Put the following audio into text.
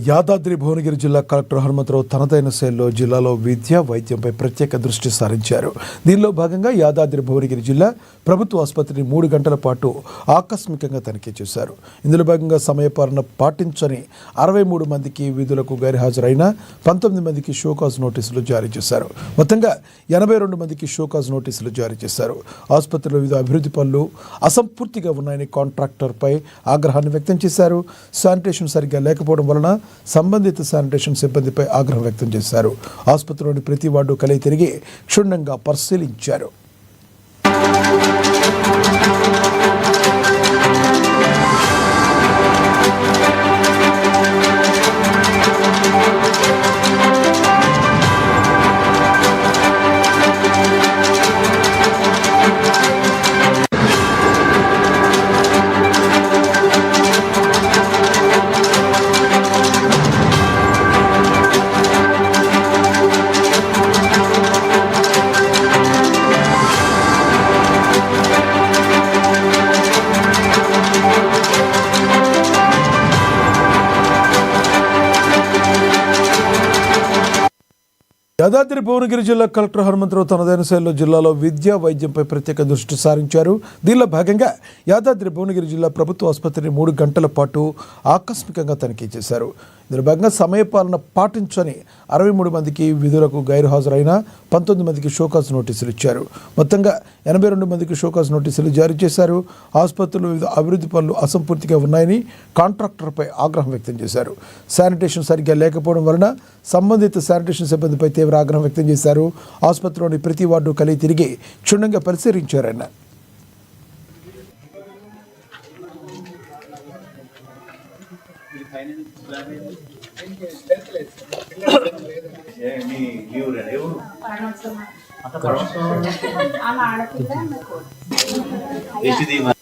యాదాద్రి భువనగిరి జిల్లా కలెక్టర్ హనుమంతరావు తనదైన శైలిలో జిల్లాలో విద్య వైద్యంపై ప్రత్యేక దృష్టి సారించారు. దీనిలో భాగంగా యాదాద్రి భువనగిరి జిల్లా ప్రభుత్వ ఆసుపత్రిని 3 గంటల పాటు ఆకస్మికంగా తనిఖీ చేశారు. ఇందులో భాగంగా సమయపాలన పాటించని 63 మందికి విధులకు గైర్హాజరైన 19 మందికి షోకాజ్ నోటీసులు జారీ చేశారు. మొత్తంగా 82 మందికి షోకాజ్ నోటీసులు జారీ చేశారు. ఆసుపత్రిలో వివిధ అభివృద్ధి పనులు అసంపూర్తిగా ఉన్నాయని కాంట్రాక్టర్పై ఆగ్రహాన్ని వ్యక్తం చేశారు. శానిటేషన్ సరిగ్గా లేకపోవడం వలన సంబంధిత శానిటేషన్ సిబ్బందిపై ఆగ్రహం వ్యక్తం చేశారు. ఆసుపత్రిలోని ప్రతి వార్డు కలిగి తిరిగి క్షుణ్ణంగా పరిశీలించారు. యాదాద్రి భువనగిరి జిల్లా కలెక్టర్ హనుమంతరావు తనదైన శైలిలో జిల్లాలో విద్య వైద్యంపై ప్రత్యేక దృష్టి సారించారు. దీనిలో భాగంగా యాదాద్రి భువనగిరి జిల్లా ప్రభుత్వ ఆసుపత్రిని 3 గంటల పాటు ఆకస్మికంగా తనిఖీ చేశారు. ఇందులో భాగంగా సమయపాలన పాటించని 63 మందికి విధులకు గైర్హాజరైన 19 మందికి షోకాజ్ నోటీసులు ఇచ్చారు. మొత్తంగా 82 మందికి షోకాజ్ నోటీసులు జారీ చేశారు. ఆసుపత్రులు వివిధ అభివృద్ధి పనులు అసంపూర్తిగా ఉన్నాయని కాంట్రాక్టర్పై ఆగ్రహం వ్యక్తం చేశారు. శానిటేషన్ సరిగ్గా లేకపోవడం వలన సంబంధిత శానిటేషన్ సిబ్బందిపై తీవ్ర ఆగ్రహం వ్యక్తం చేశారు. ఆసుపత్రిలోని ప్రతి వార్డు కలిగి తిరిగి క్షుణ్ణంగా పరిశీలించారన్న అలా